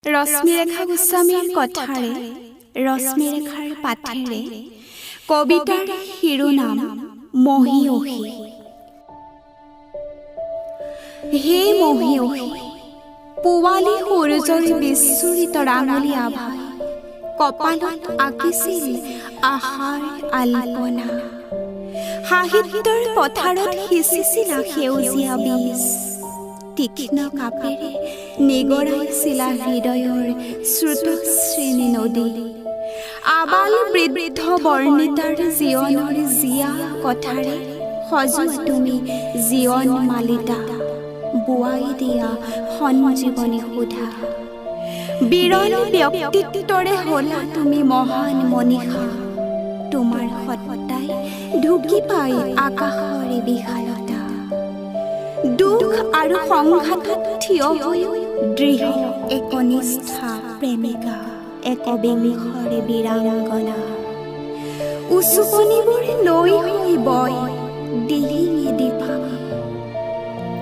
ৰশ্মিৰেখা গোস্বামীৰ কথাৰে ৰশ্মিৰেখাৰ পাঠেৰে কবিতাৰ শিৰোনাম মহীয়সী। হে মহীয়সী, পুৱালী সূৰ্যৰ বিচ্ছুৰিত ৰাঙলী আভাই কপালত আঁকিছিল আশাৰ আলপনা। সাহিত্যৰ পথাৰত সিঁচিছিলা সেউজীয়া বীজ, তীক্ষ্ণ কাপেৰে নিগৰাইছিলা হৃদয়ৰ শ্ৰুতশ্ৰেণী নদী। আবাল বৃদ্ধ বৰ্ণিতাৰ জীৱনৰ জীয়া কথাৰে সজোৱা তুমি জীৱন মালিতা, বোৱাই দিয়া সঞ্জীৱনী সুধা। বিৰল ব্যক্তিত্বৰে হ'লা তুমি মহান মনীষা, তোমাৰ সত্তাই ঢুকি পাই আকাশৰে বিশালতা। দুখ আৰু সংঘাতত থিয় হৈ দৃঢ় একনিষ্ঠা প্ৰেমিকা, একবিংশৰে বীৰাংগনা। উচুপনিবোৰ নৈ হৈ বয় দিহিঙে দিপাঙে,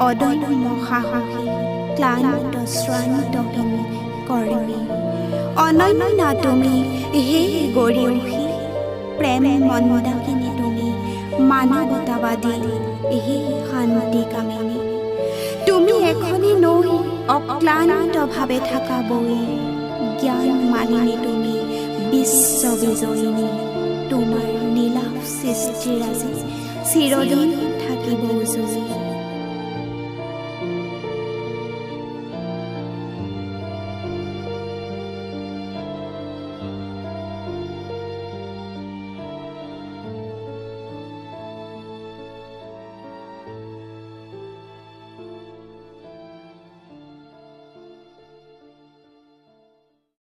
অদম্য সাহসী ক্লান্ত শ্ৰান্তহীন কৰ্মী। অনন্যা তুমি হে গৰীয়সী, প্ৰেম মন্দাকিনী তুমি মানৱতাবাদী হে শান্তি কামিনী। তুমি এখনি নৈ অক্লান্তভাৱে থকা বৈ, জ্ঞান মালিনী তুমি বিশ্ববিজয়িনী। তোমাৰ নীলাভ সৃষ্টিৰাজি চিৰদিন থাকিব জয়ী।